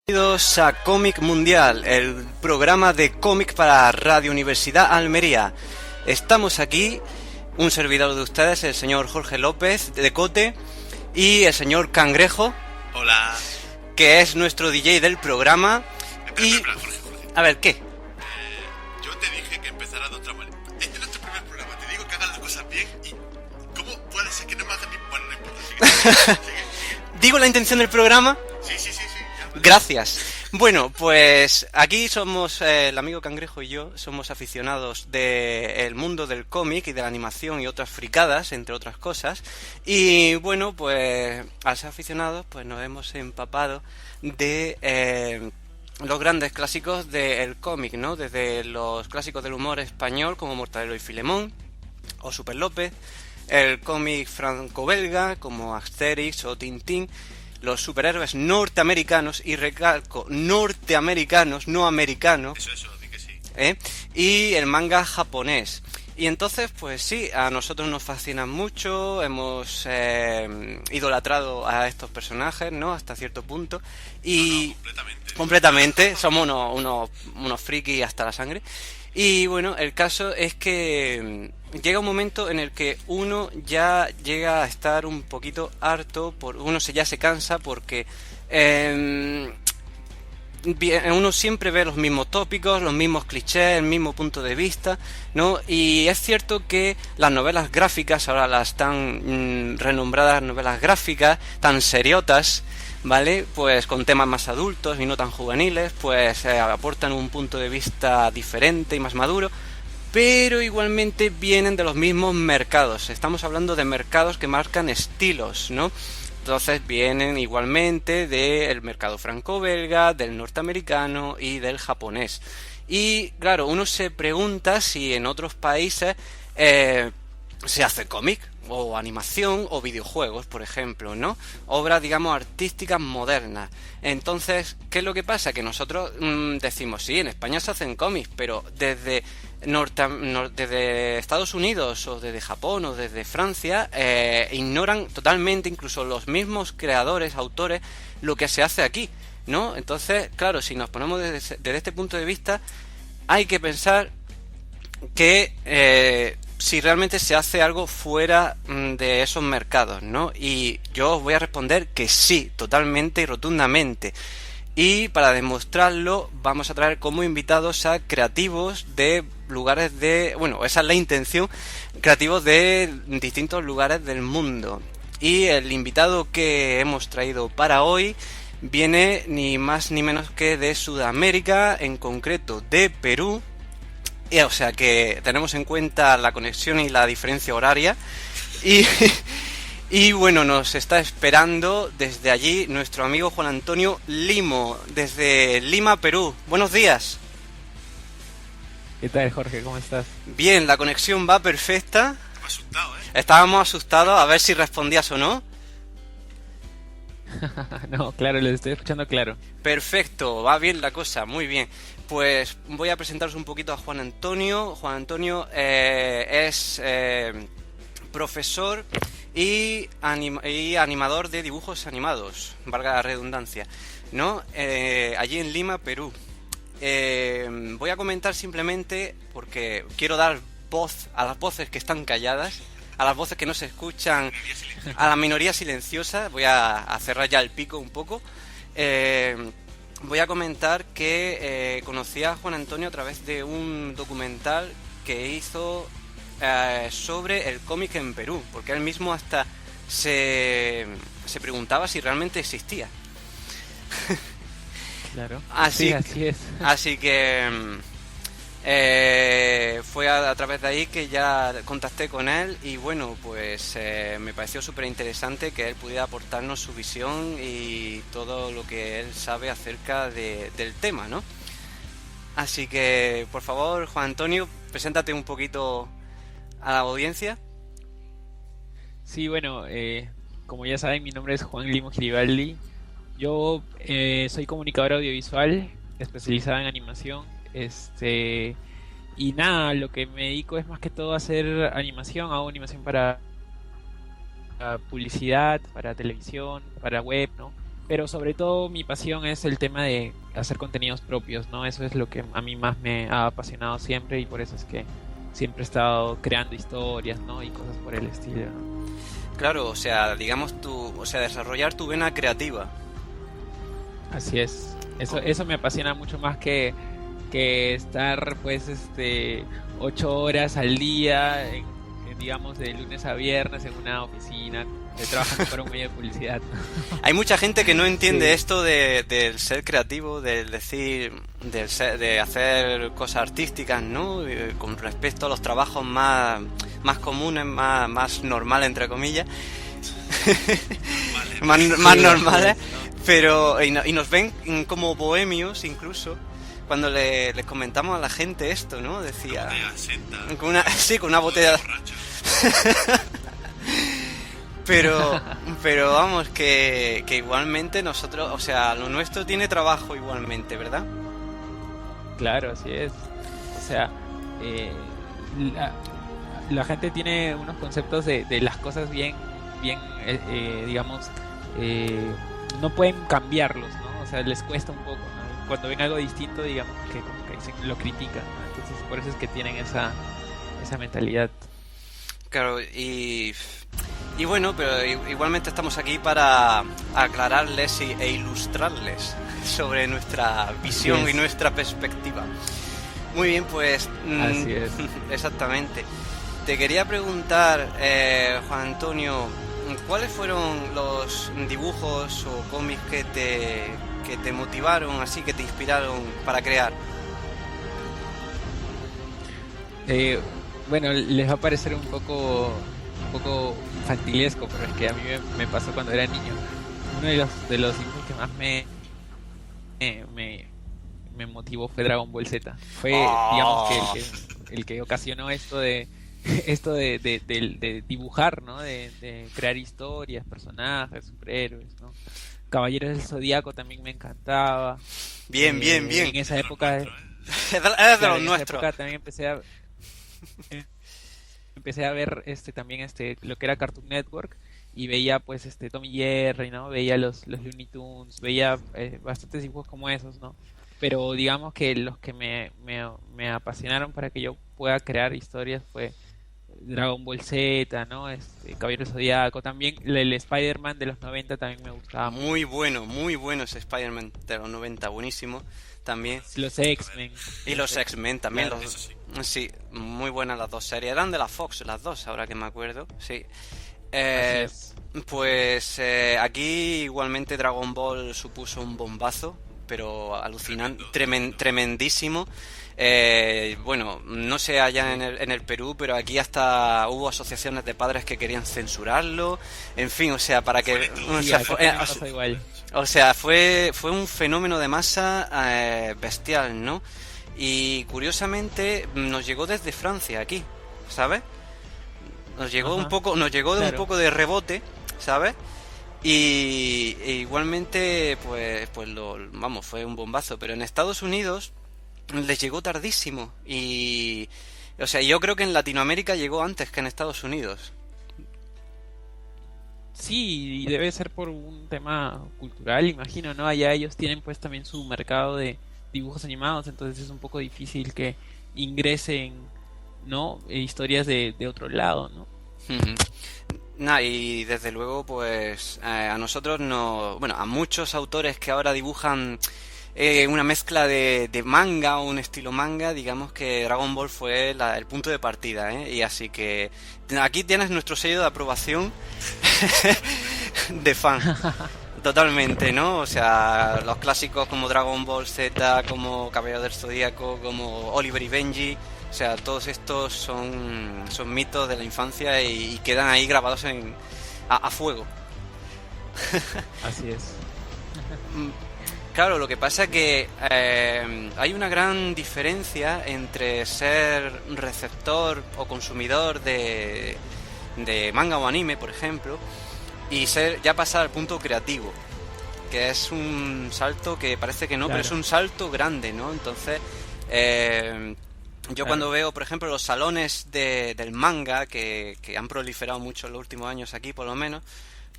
Bienvenidos a Cómic Mundial, el programa de cómic para Radio Universidad Almería. Estamos aquí, un servidor de ustedes, el señor Jorge López de Cote, y el señor Cangrejo. Hola. Que es nuestro DJ del programa. Espera, Jorge. A ver, ¿qué? Yo te dije que empezara de otra manera. Este es nuestro primer programa, te digo que hagas las cosas bien y... ¿Cómo puede ser que no me hagan ni... Bueno, no importa, sigue. ¿Digo la intención del programa? Sí. Gracias. Bueno, pues aquí somos, el amigo Cangrejo y yo, somos aficionados del mundo del cómic y de la animación y otras fricadas, entre otras cosas. Y bueno, pues al ser aficionados, pues nos hemos empapado de los grandes clásicos del cómic, ¿no? Desde los clásicos del humor español, como Mortadelo y Filemón, o Super López, el cómic franco-belga, como Asterix o Tintín, los superhéroes norteamericanos, y recalco, norteamericanos, no americanos. Eso, di que sí. Y el manga japonés. Y entonces, pues sí, a nosotros nos fascinan mucho, hemos idolatrado a estos personajes, ¿no? Hasta cierto punto. Y No, completamente, somos unos frikis hasta la sangre. Y bueno, el caso es que llega un momento en el que uno ya llega a estar un poquito harto, ya se cansa porque uno siempre ve los mismos tópicos, los mismos clichés, el mismo punto de vista, ¿no? Y es cierto que las novelas gráficas, ahora las tan renombradas novelas gráficas, tan seriotas, ¿vale? Pues con temas más adultos y no tan juveniles, pues aportan un punto de vista diferente y más maduro, pero igualmente vienen de los mismos mercados. Estamos hablando de mercados que marcan estilos, ¿no? Entonces vienen igualmente del mercado franco-belga, del norteamericano y del japonés. Y claro, uno se pregunta si en otros países se hace cómic, o animación, o videojuegos, por ejemplo, ¿no? Obras, digamos, artísticas modernas. Entonces, ¿qué es lo que pasa? Que nosotros decimos, sí, en España se hacen cómics, pero desde Estados Unidos, o desde Japón, o desde Francia, ignoran totalmente, incluso los mismos creadores, autores, lo que se hace aquí, ¿no? Entonces, claro, si nos ponemos desde este punto de vista, hay que pensar que si realmente se hace algo fuera de esos mercados, ¿no? Y yo os voy a responder que sí, totalmente y rotundamente. Y para demostrarlo vamos a traer como invitados a creativos de lugares de... Bueno, esa es la intención, creativos de distintos lugares del mundo. Y el invitado que hemos traído para hoy viene ni más ni menos que de Sudamérica, en concreto de Perú. O sea que tenemos en cuenta la conexión y la diferencia horaria. Y bueno, nos está esperando desde allí nuestro amigo Juan Antonio Limo, desde Lima, Perú. Buenos días. ¿Qué tal, Jorge? ¿Cómo estás? Bien, la conexión va perfecta. Estaba asustado, Estábamos asustados a ver si respondías o no. No, claro, les estoy escuchando claro. Perfecto, va bien la cosa, muy bien. Pues voy a presentaros un poquito a Juan Antonio. Juan Antonio es profesor y animador de dibujos animados, valga la redundancia, ¿no? Allí en Lima, Perú. Voy a comentar simplemente porque quiero dar voz a las voces que están calladas, a las voces que no se escuchan, a la minoría silenciosa. Voy a cerrar ya el pico un poco. Voy a comentar que conocí a Juan Antonio a través de un documental que hizo sobre el cómic en Perú, porque él mismo hasta se preguntaba si realmente existía. Claro. Así, sí, así es. Así que fue a través de ahí que ya contacté con él y bueno, pues me pareció súper interesante que él pudiera aportarnos su visión y todo lo que él sabe acerca del tema, ¿no? Así que, por favor, Juan Antonio, preséntate un poquito a la audiencia. Sí, bueno, como ya saben, mi nombre es Juan Limo Giribaldi. Yo soy comunicador audiovisual, especializado en animación. Y nada, lo que me dedico es más que todo a hacer animación. Hago animación para publicidad, para televisión, para web, ¿no? pero sobre todo mi pasión es el tema de hacer contenidos propios, ¿no? Eso es lo que a mí más me ha apasionado siempre y por eso es que siempre he estado creando historias, ¿no? Y cosas por el estilo, ¿no? Claro, o sea, digamos o sea, desarrollar tu vena creativa. Así es. Eso me apasiona mucho más que estar, pues, 8 horas al día, digamos, de lunes a viernes en una oficina, trabajando para un medio de publicidad. Hay mucha gente que no entiende Sí. esto del ser creativo, del decir, de hacer cosas artísticas, ¿no? Con respecto a los trabajos más comunes, más normales, entre comillas, más Sí, así normales, es, ¿no? pero y nos ven como bohemios incluso cuando les comentamos a la gente esto, ¿no? Decía, Botella senta, sí, con una botella. borracho. Pero vamos, que igualmente nosotros, o sea, lo nuestro tiene trabajo igualmente, ¿verdad? Claro, así es. O sea, eh, la, la gente tiene unos conceptos de las cosas digamos, eh, no pueden cambiarlos, ¿no? O sea, les cuesta un poco, ¿no? Y cuando ven algo distinto, digamos que como que lo critican, ¿no? Entonces, por eso es que tienen esa mentalidad. Claro, y bueno, pero igualmente estamos aquí para aclararles e ilustrarles sobre nuestra Así visión y es, nuestra perspectiva. Muy bien, pues así es. exactamente. Te quería preguntar, Juan Antonio, ¿cuáles fueron los dibujos o cómics que te motivaron, así que te inspiraron para crear? Eh, bueno, les va a parecer un poco infantilesco, pero es que a mí me pasó cuando era niño. Uno de los dibujos que más me, me, me motivó fue Dragon Ball Z. Fue, digamos, que Oh, el que ocasionó esto de esto de dibujar, ¿no? De crear historias, personajes, superhéroes, ¿no? Caballeros del Zodíaco también me encantaba. bien, bien, En bien. esa De los época, nuestros, ¿eh? Es de claro, los en esa nuestros. época también eh, empecé a ver también lo que era Cartoon Network y veía pues Tom y Jerry, ¿no? Veía los Looney Tunes, veía bastantes dibujos como esos, ¿no? Pero digamos que los que me apasionaron para que yo pueda crear historias fue Dragon Ball Z, ¿no? Caballero Zodiaco, también el Spider-Man de los 90 también me gustaba mucho. Muy bueno ese Spider-Man de los 90, buenísimo también. Los X-Men, Y los X-Men también, claro, Eso sí. sí, muy buenas las dos series. Eran de la Fox las dos, ahora que me acuerdo, sí. así Eh, es. pues aquí igualmente Dragon Ball supuso un bombazo, pero alucinante, tremendísimo. Bueno, no sé allá Sí. en el Perú, pero aquí hasta hubo asociaciones de padres que querían censurarlo. En fin, o sea, para que... O Sí, sea, acá también pasa igual. fue un fenómeno de masa bestial, ¿no? Y curiosamente nos llegó desde Francia aquí, ¿sabes? Ajá, Nos llegó de un claro. poco de rebote, ¿sabes? E igualmente, pues vamos, fue un bombazo. Pero en Estados Unidos les llegó tardísimo. O sea, yo creo que en Latinoamérica llegó antes que en Estados Unidos. Sí, y debe ser por un tema cultural, imagino, ¿no? Allá ellos tienen pues también su mercado de dibujos animados, entonces es un poco difícil que ingresen, ¿no? Historias de otro lado, ¿no? Ujú. Nah, y desde luego, pues a nosotros no, bueno, a muchos autores que ahora dibujan una mezcla de manga o un estilo manga, digamos que Dragon Ball fue el punto de partida, ¿eh? Y así que aquí tienes nuestro sello de aprobación de fan, totalmente, ¿no? O sea, los clásicos como Dragon Ball Z, como Caballero del Zodíaco, como Oliver y Benji, o sea, todos estos son mitos de la infancia y quedan ahí grabados a fuego. Así es. Mm, Claro, lo que pasa es que hay una gran diferencia entre ser receptor o consumidor de manga o anime, por ejemplo, y ya pasar al punto creativo, que es un salto que parece que no, pero es Claro, un salto grande, ¿no? Entonces, eh, yo cuando claro. veo, por ejemplo, los salones del manga, que han proliferado mucho en los últimos años aquí, por lo menos,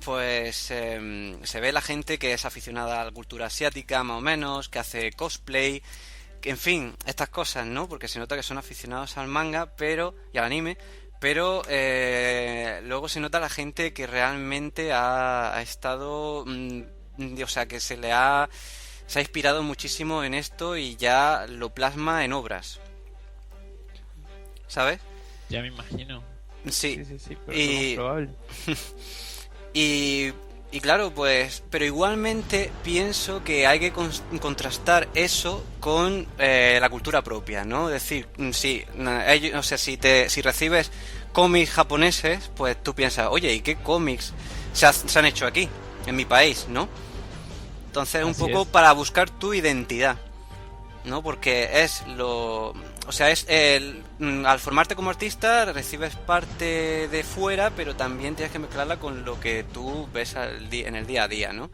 pues se ve la gente que es aficionada a la cultura asiática, más o menos, que hace cosplay, que, en fin, estas cosas, ¿no? Porque se nota que son aficionados al manga, pero y al anime, pero luego se nota la gente que realmente ha estado, o sea, que se ha inspirado muchísimo en esto y ya lo plasma en obras, ¿sabes? Ya me imagino. Sí. Sí, pero lo más Y, probable. y, y claro, pues, pero igualmente pienso que hay que contrastar eso con la cultura propia, ¿no? Es decir, si, o sea, si recibes cómics japoneses, pues tú piensas, oye, ¿y qué cómics se han hecho aquí, en mi país, ¿no? Entonces, un Así poco es. para buscar tu identidad, ¿no? Porque es lo... O sea, al formarte como artista recibes parte de fuera, pero también tienes que mezclarla con lo que tú ves en el día a día, ¿no?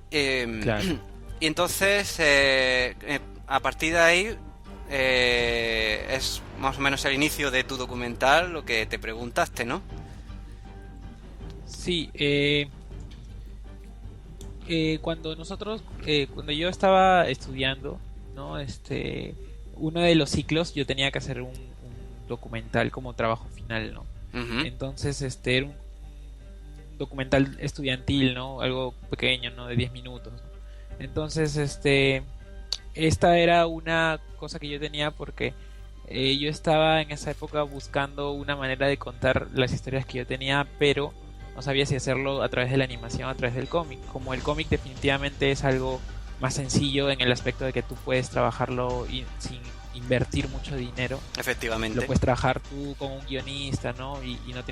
Claro. Y entonces, a partir de ahí, es más o menos el inicio de tu documental, lo que te preguntaste, ¿no? Sí, cuando yo estaba estudiando, ¿no? Uno de los ciclos yo tenía que hacer un documental como trabajo final, ¿no? Ujú. Entonces, era un documental estudiantil, ¿no? Algo pequeño, ¿no? De 10 minutos, ¿no? Entonces, esta era una cosa que yo tenía porque yo estaba en esa época buscando una manera de contar las historias que yo tenía, pero no sabía si hacerlo a través de la animación o a través del cómic. Como el cómic definitivamente es algo más sencillo en el aspecto de que tú puedes trabajarlo sin invertir mucho dinero. Lo Efectivamente. puedes trabajar tú con un guionista, ¿no? Y no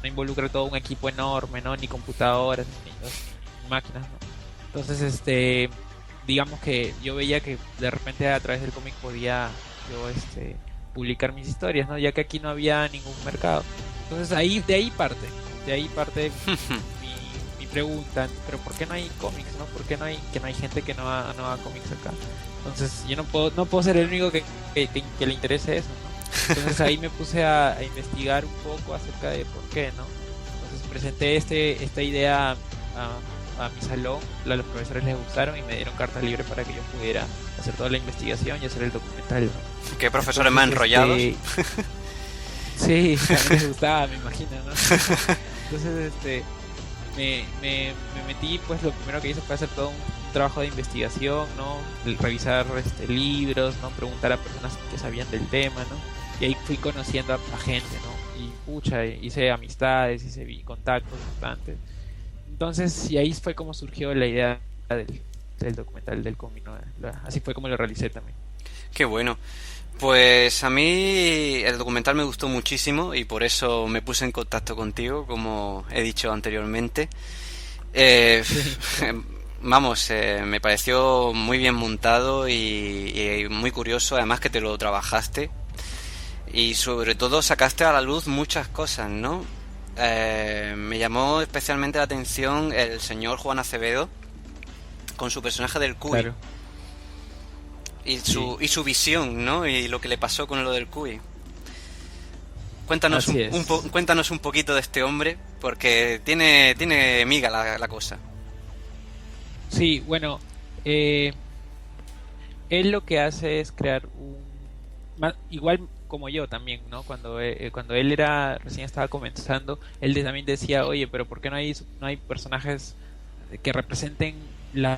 involucra todo un equipo enorme, ¿no? Ni computadoras, ni máquinas, ¿no? Entonces, digamos que yo veía que de repente a través del cómic podía yo, publicar mis historias, ¿no? Ya que aquí no había ningún mercado. Entonces de ahí parte mi pregunta, pero ¿por qué no hay cómics, no? ¿Por qué no hay gente que no haga cómics acá? Entonces yo no puedo ser el único que le interese eso, ¿no? Entonces ahí me puse a investigar un poco acerca de por qué, ¿no? Entonces presenté esta idea a mi salón, a los profesores les gustaron y me dieron carta libre para que yo pudiera hacer toda la investigación y hacer el documental, ¿no? ¿Qué profesores más enrollados? Sí, a mí les gustaba, me imagino, ¿no? Entonces, me metí, pues lo primero que hice fue hacer todo un trabajo de investigación, ¿no? Revisar libros, ¿no? Preguntar a personas que sabían del tema, ¿no? Y ahí fui conociendo a gente, ¿no? Y pucha, hice amistades, contactos bastantes. Entonces, y ahí fue como surgió la idea del documental del cómic, ¿no? Así fue como lo realicé también. Qué bueno. Pues a mí el documental me gustó muchísimo y por eso me puse en contacto contigo, como he dicho anteriormente. Eh, Sí, Vamos, me pareció muy bien montado y muy curioso, además que te lo trabajaste y sobre todo sacaste a la luz muchas cosas, ¿no? Me llamó especialmente la atención el señor Juan Acevedo con su personaje del Cuy claro, sí, y su visión, ¿no? Y lo que le pasó con lo del Cuy. Cuéntanos así es. cuéntanos un poquito de este hombre, porque tiene miga la cosa. Sí, bueno, eh, él lo que hace es crear igual como yo también, ¿no? Cuando él recién estaba comenzando, también decía, oye, pero ¿por qué no hay personajes que representen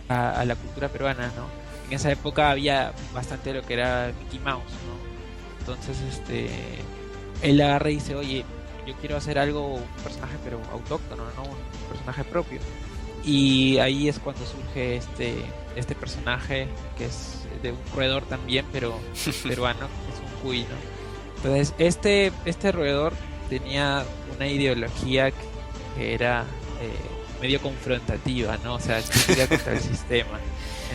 a la cultura peruana, ¿no? En esa época había bastante de lo que era Mickey Mouse, ¿no? Entonces, él agarra y dice, oye, yo quiero hacer algo, un personaje pero autóctono, ¿no? Un personaje propio. Y ahí es cuando surge este personaje que es de un roedor también, pero peruano, que es un cuy, ¿no? Entonces, este roedor tenía una ideología que era medio confrontativa, ¿no? O sea, crítica contra el sistema.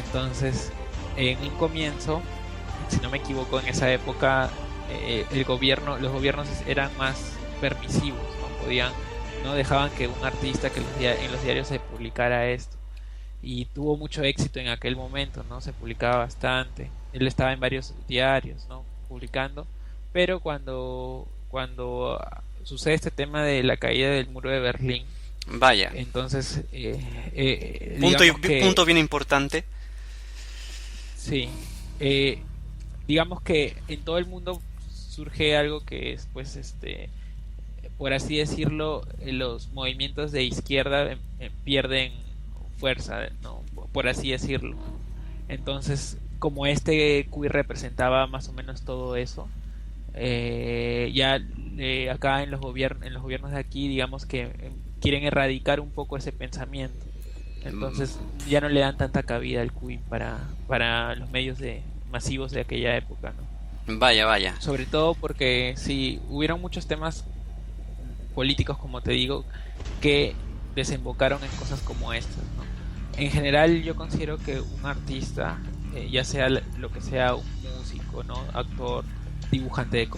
Entonces, en un comienzo, si no me equivoco, en esa época, los gobiernos eran más permisivos, no dejaban que un artista en los diarios se publicara esto. Y tuvo mucho éxito en aquel momento, ¿no? Se publicaba bastante. Él estaba en varios diarios, ¿no? Publicando. Pero cuando sucede este tema de la caída del muro de Berlín, Vaya. Entonces, Punto, digamos que punto bien importante. sí, digamos que en todo el mundo surge algo que es, pues, por así decirlo, los movimientos de izquierda pierden fuerza, ¿no? Por así decirlo. Entonces, como este QI representaba más o menos todo eso, ya acá en los gobiernos de aquí, digamos que quieren erradicar un poco ese pensamiento. Entonces, ya no le dan tanta cabida al QI para los medios masivos de aquella época, ¿no? Vaya, vaya. Sobre todo porque sí, hubieron muchos temas políticos, como te digo, que desembocaron en cosas como estas, ¿no? En general, yo considero que un artista, ya sea lo que sea, un músico, ¿no? Actor, dibujante de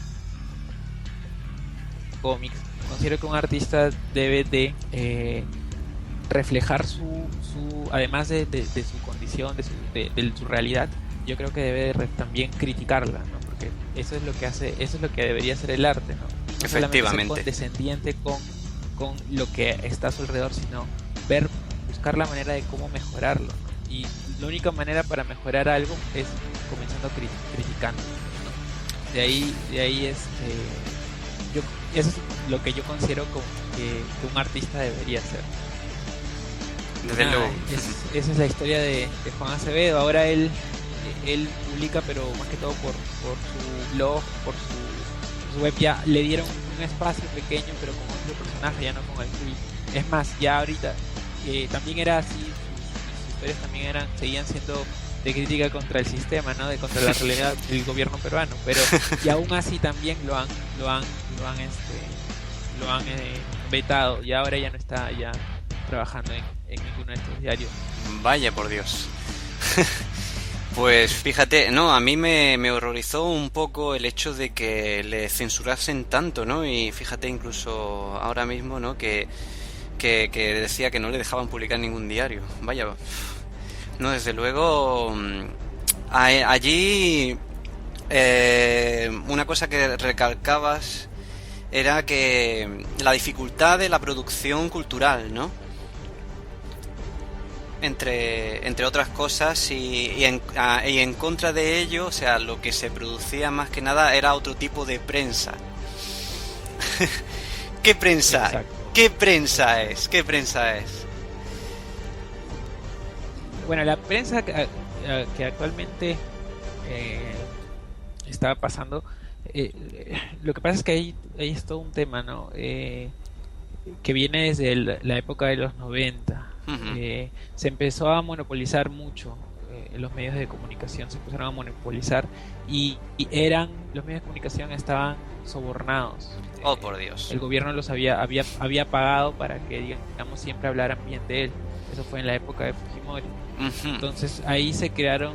cómics, considero que un artista debe de reflejar además de su condición, de su realidad. Yo creo que debe de también criticarla, ¿no? Porque eso es lo que hace, eso es lo que debería ser el arte, ¿no? No solamente ser condescendiente con lo que está a su alrededor, sino buscar la manera de cómo mejorarlo, ¿no? Y la única manera para mejorar algo es comenzando criticando, ¿no? De ahí eso es lo que yo considero como que un artista debería hacer. Desde luego. Esa es la historia de Juan Acevedo. Ahora él publica, pero más que todo por su blog, por su web. Ya le dieron un espacio pequeño, pero con otro personaje, ya no con el tweet. Es más, ya ahorita también era así, sus historias también seguían siendo de crítica contra el sistema, ¿no? Contra la realidad del gobierno peruano, pero y aún así también lo han vetado, y ahora ya no está ya trabajando en ninguno de estos diarios. Vaya por Dios. Pues fíjate, no, a mí me horrorizó un poco el hecho de que le censurasen tanto, ¿no? Y fíjate incluso ahora mismo, ¿no? Que decía que no le dejaban publicar en ningún diario. Vaya, no, desde luego, allí una cosa que recalcabas era que la dificultad de la producción cultural, ¿no? Entre otras cosas, y en contra de ello, o sea, lo que se producía más que nada era otro tipo de prensa. ¿Qué prensa? Exacto. ¿Qué prensa es? ¿Qué prensa es? Bueno, la prensa que actualmente está pasando, lo que pasa es que ahí es todo un tema, ¿no? Que viene desde la época de los 90. Uh-huh. Se empezó a monopolizar mucho, los medios de comunicación se empezaron a monopolizar y los medios de comunicación estaban sobornados. Oh, por Dios. El gobierno los había pagado para que, digamos, siempre hablaran bien de él. Eso fue en la época de Fujimori. Uh-huh. Entonces ahí se crearon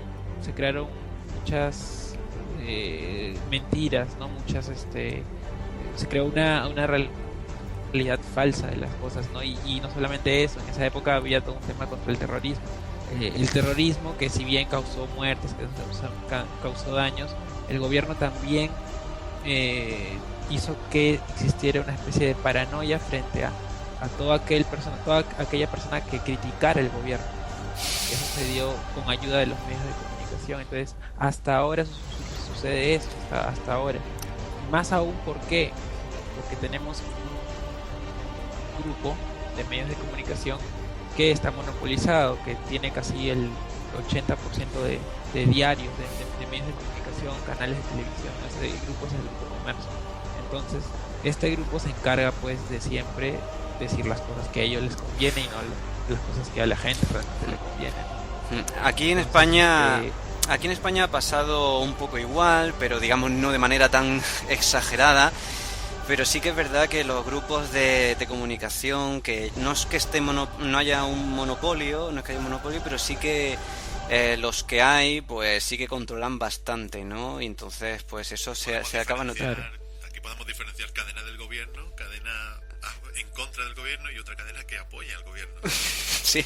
muchas mentiras, ¿no? Se creó una realidad falsa de las cosas, ¿no? Y no solamente eso, en esa época había todo un tema contra el terrorismo. El terrorismo, que si bien causó muertes, que causó daños, el gobierno también hizo que existiera una especie de paranoia frente a toda aquella persona que criticara el gobierno. Eso se dio con ayuda de los medios de comunicación. Entonces, hasta ahora sucede eso, hasta ahora. Más aún, ¿por qué? Porque tenemos un grupo de medios de comunicación que está monopolizado, que tiene casi el 80% de diarios, de medios de comunicación, canales de televisión. Ese grupo es el Grupo Comercio. Entonces, este grupo se encarga, pues, de siempre decir las cosas que a ellos les conviene y no las cosas que a la gente realmente le convienen. Aquí en España ha pasado un poco igual, pero digamos no de manera tan exagerada. Pero sí que es verdad que los grupos de comunicación, que no es que no haya un monopolio, pero sí que los que hay, pues sí que controlan bastante, ¿no? Y entonces, pues eso se acaba notando. Aquí podemos diferenciar cadena del gobierno, cadena en contra del gobierno y otra cadena que apoya al gobierno. Sí,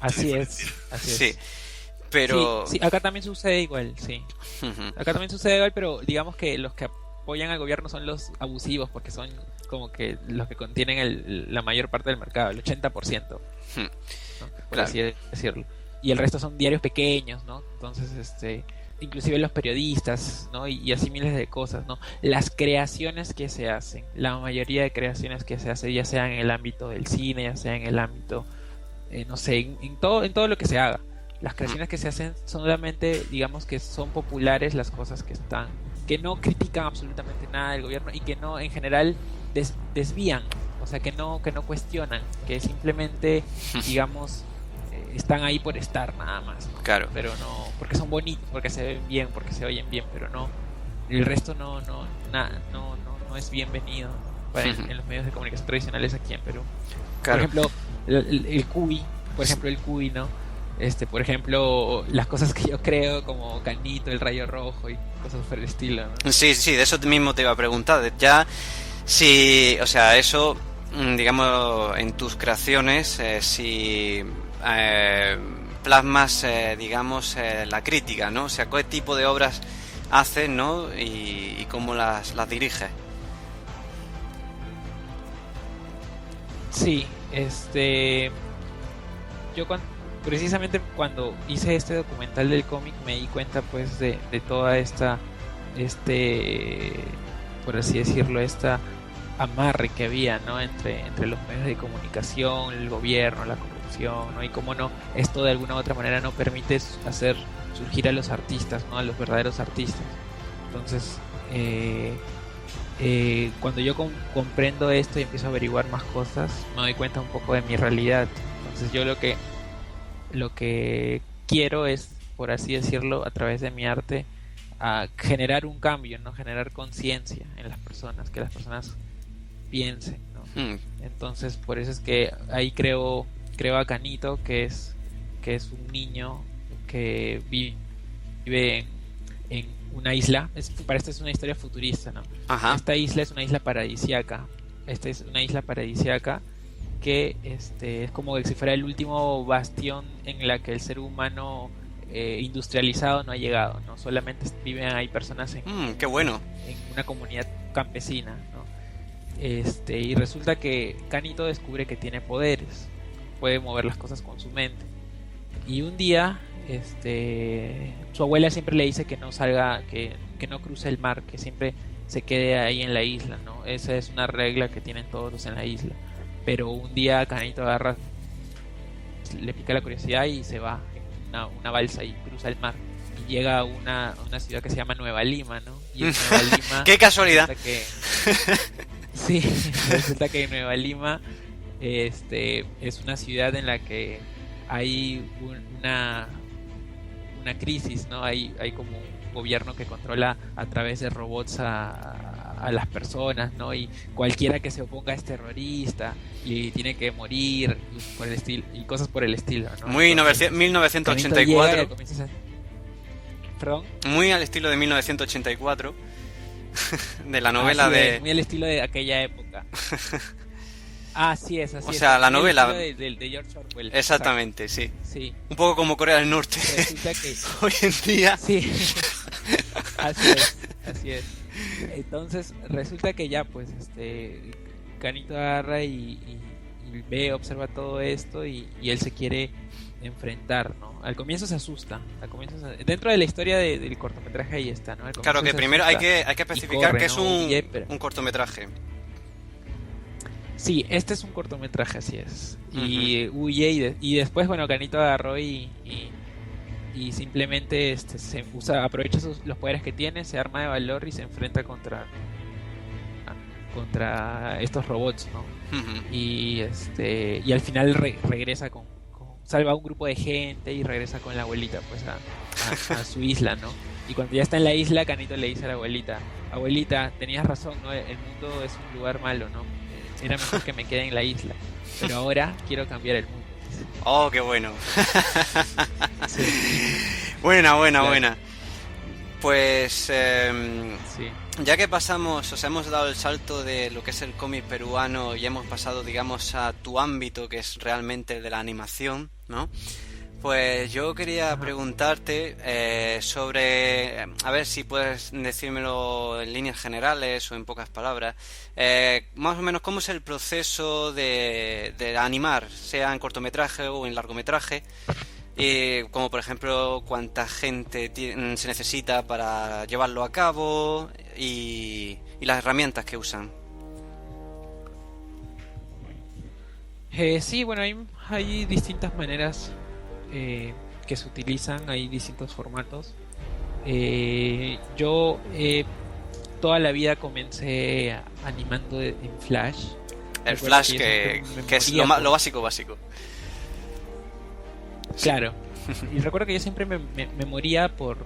así es. Sí, pero sí, acá también sucede igual, sí. Uh-huh. Acá también sucede igual, pero digamos que los que apoyan al gobierno son los abusivos, porque son como que los que contienen la mayor parte del mercado, el 80%, Hmm. ¿no? Por Claro. así decirlo. Y el resto son diarios pequeños, ¿no? Entonces, inclusive los periodistas, ¿no? Y así miles de cosas, ¿no? Las creaciones que se hacen, la mayoría de creaciones que se hacen, ya sea en el ámbito del cine, ya sea en el ámbito, no sé, en todo lo que se haga. Las creaciones que se hacen solamente, digamos que son populares las cosas que no critican absolutamente nada del gobierno y que no, en general, desvían, o sea, que no cuestionan, que simplemente, digamos, están ahí por estar nada más, ¿no? Claro. Pero no, porque son bonitos, porque se ven bien, porque se oyen bien, pero no, el resto no es bienvenido, ¿no? En los medios de comunicación tradicionales aquí en Perú. Claro. Por ejemplo, el cuy, ¿no? Por ejemplo, las cosas que yo creo, como Canito, el Rayo Rojo y cosas por el estilo, ¿no? Sí, de eso mismo te iba a preguntar. Ya, si, o sea, eso, digamos, en tus creaciones, si plasmas, digamos, la crítica, ¿no? O sea, ¿qué tipo de obras haces, ¿no? Y cómo las diriges. Sí, yo precisamente cuando hice este documental del cómic me di cuenta pues de toda esta, por así decirlo, esta amarre que había, ¿no? entre los medios de comunicación, el gobierno, la corrupción, ¿no? Y cómo no, esto de alguna u otra manera no permite hacer surgir a los artistas, ¿no? A los verdaderos artistas. Entonces, cuando yo comprendo esto y empiezo a averiguar más cosas, me doy cuenta un poco de mi realidad. Entonces yo lo que quiero es, por así decirlo, a través de mi arte, a generar un cambio, ¿no? Generar conciencia en las personas, que las personas piensen, ¿no? Entonces por eso es que ahí creo a Canito, que es un niño que vive en una isla. Para esto es una historia futurista, ¿no? Ajá. Esta isla es una isla paradisíaca. Esta es una isla paradisíaca que es como si fuera el último bastión en la que el ser humano industrializado no ha llegado, ¿no? Solamente viven ahí personas Qué bueno. en una comunidad campesina, ¿no? Y resulta que Canito descubre que tiene poderes, puede mover las cosas con su mente. Y un día, su abuela siempre le dice que no salga, que no cruce el mar, que siempre se quede ahí en la isla, ¿no? Esa es una regla que tienen todos en la isla. Pero un día Canito agarra, le pica la curiosidad y se va en una balsa y cruza el mar. Y llega a una ciudad que se llama Nueva Lima, ¿no? Y en Nueva Lima... ¡Qué casualidad! Sí, resulta que Nueva Lima es una ciudad en la que hay una crisis, ¿no? Hay como un gobierno que controla a través de robots a las personas, ¿no? Y cualquiera que se oponga es terrorista y tiene que morir y por el estilo, y cosas por el estilo, ¿no? Muy Entonces, 1984. ¿Perdón? Muy al estilo de 1984. De la novela de... muy al estilo de aquella época. Así es. O sea, la novela de George Orwell. Exactamente, sí. Sí. Un poco como Corea del Norte. Resulta que... Hoy en día. Sí. Así es. Entonces, resulta que ya, pues, Canito agarra y observa todo esto y él se quiere enfrentar, ¿no? Al comienzo se asusta. Dentro de la historia del cortometraje ahí está, ¿no? Claro, que primero hay que especificar corre, que es ¿no? un cortometraje. Sí, este es un cortometraje, así es. Y huye y después, bueno, Canito agarró y simplemente aprovecha los poderes que tiene, se arma de valor y se enfrenta contra estos robots, ¿no? Y al final regresa salva a un grupo de gente y regresa con la abuelita pues a su isla, ¿no? Y cuando ya está en la isla, Canito le dice a la abuelita, tenías razón, ¿no? El mundo es un lugar malo, ¿no? Era mejor que me quede en la isla, pero ahora quiero cambiar el mundo. Oh, qué bueno. Sí. Buena. Pues Sí. ya que pasamos, o sea, hemos dado el salto de lo que es el cómic peruano y hemos pasado, digamos, a tu ámbito, que es realmente el de la animación, ¿no? Pues yo quería preguntarte sobre, a ver si puedes decírmelo en líneas generales o en pocas palabras, más o menos cómo es el proceso de animar, sea en cortometraje o en largometraje, y como por ejemplo cuánta gente se necesita para llevarlo a cabo y las herramientas que usan. Sí, bueno, hay distintas maneras que se utilizan, hay distintos formatos. Yo toda la vida comencé animando en Flash. El Recuerdo Flash yo siempre me que es moría lo básico básico. Sí. Claro. Y recuerdo que yo siempre me moría por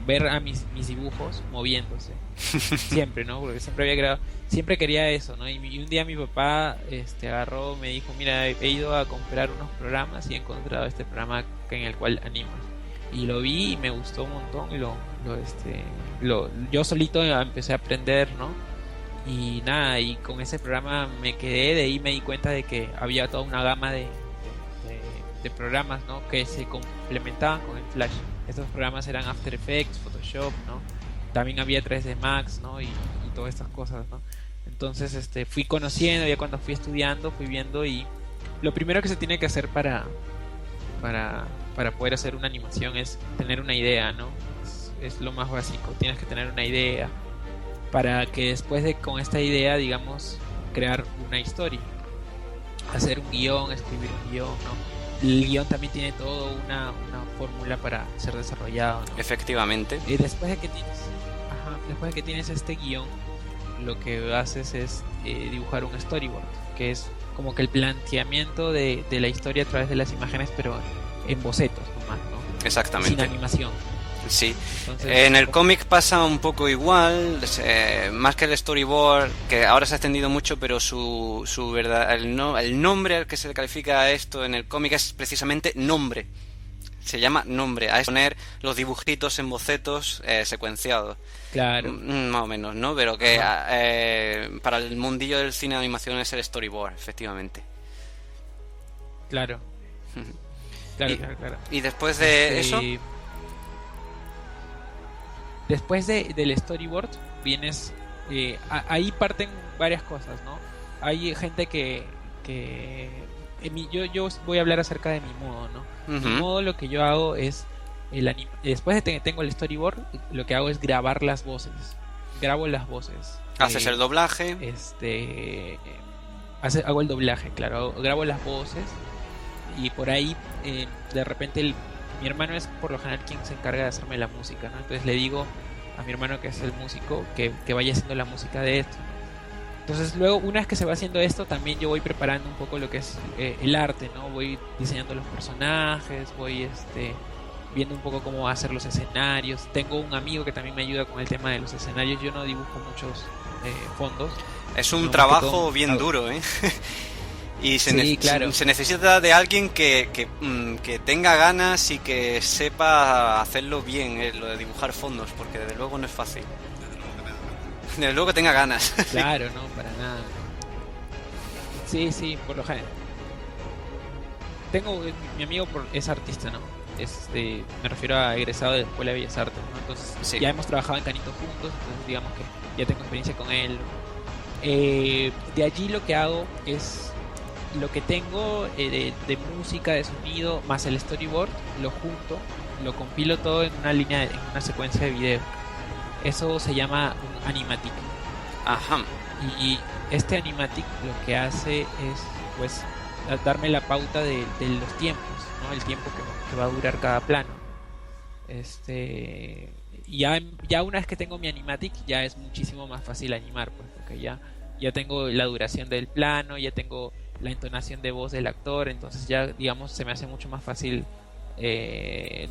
ver a mis dibujos moviéndose. Siempre, ¿no? Porque siempre había creado, siempre quería eso, ¿no? Y un día mi papá agarró, me dijo, mira, he ido a comprar unos programas y he encontrado este programa en el cual animas. Y lo vi y me gustó un montón y yo solito empecé a aprender, ¿no? Y nada, y con ese programa me quedé, de ahí me di cuenta de que había toda una gama de programas, ¿no? Que se complementaban con el Flash. Estos programas eran After Effects, Photoshop, ¿no? También había 3D Max, ¿no? Y todas estas cosas, ¿no? Entonces, fui conociendo, ya cuando fui estudiando, fui viendo, y lo primero que se tiene que hacer para poder hacer una animación es tener una idea, ¿no? Es lo más básico. Tienes que tener una idea para que después de con esta idea, digamos, crear una historia, hacer un guión, escribir un guión, ¿no? El guión también tiene todo una fórmula para ser desarrollado, ¿no? Efectivamente. Y después de que tienes este guión, lo que haces es dibujar un storyboard, que es como que el planteamiento de la historia a través de las imágenes, pero en bocetos nomás, ¿no? Exactamente. Sin animación. Sí. Entonces, En el cómic pasa un poco igual, más que el storyboard, que ahora se ha extendido mucho, pero su verdad, el nombre al que se le califica a esto en el cómic es precisamente nombre. Se llama nombre, a poner los dibujitos en bocetos secuenciados. Claro. Más o menos, ¿no? Pero que para el mundillo del cine de animación es el storyboard, efectivamente. Claro. Claro. Y después de eso... Después del storyboard vienes, ahí parten varias cosas, ¿no? Hay gente que yo voy a hablar acerca de mi modo, ¿no? Mi modo, lo que yo hago es después de que tengo el storyboard, lo que hago es grabar las voces. Grabo las voces. Haces el doblaje. Hago el doblaje, claro. Grabo las voces y por ahí de repente mi hermano es por lo general quien se encarga de hacerme la música, ¿no? Entonces le digo a mi hermano, que es el músico, que vaya haciendo la música de esto. Entonces luego, una vez que se va haciendo esto, también yo voy preparando un poco lo que es el arte, ¿no? Voy diseñando los personajes, voy viendo un poco cómo hacer los escenarios. Tengo un amigo que también me ayuda con el tema de los escenarios. Yo no dibujo muchos fondos. Es un trabajo bien duro, ¿eh? Y claro. se necesita de alguien que tenga ganas y que sepa hacerlo bien, lo de dibujar fondos, porque desde luego no es fácil. Desde luego que tenga ganas. Claro, no, para nada. Sí, por lo general. Mi amigo es artista, ¿no? Me refiero a egresado de la Escuela de Bellas Artes, ¿no? Entonces sí. Ya hemos trabajado en Canito juntos, entonces digamos que ya tengo experiencia con él. De allí lo que hago es lo que tengo de música, de sonido, más el storyboard, lo junto, lo compilo todo en una secuencia de video. Eso se llama un animatic. Ajá. Y este animatic lo que hace es, pues, darme la pauta de los tiempos, ¿no? El tiempo que va a durar cada plano. Ya una vez que tengo mi animatic, ya es muchísimo más fácil animar, pues, porque ya tengo la duración del plano, ya tengo la entonación de voz del actor, entonces ya, digamos, se me hace mucho más fácil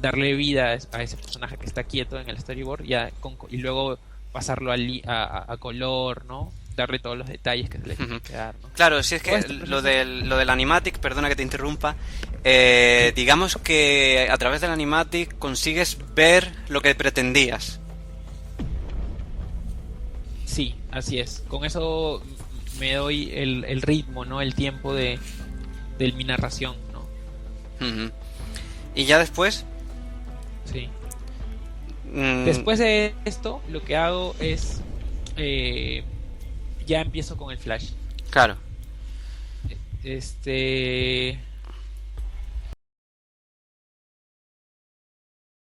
darle vida a ese personaje que está quieto en el storyboard y luego pasarlo a color, ¿no? Darle todos los detalles que se le tienen que dar, ¿no? Claro, si es que lo del animatic, perdona que te interrumpa, digamos que a través del animatic consigues ver lo que pretendías. Sí, así es. Con eso me doy el ritmo, ¿no? El tiempo de mi narración, ¿no? Ujú. Y ya después, Sí. mm, Después de esto, lo que hago es ya empiezo con el Flash. claro. Este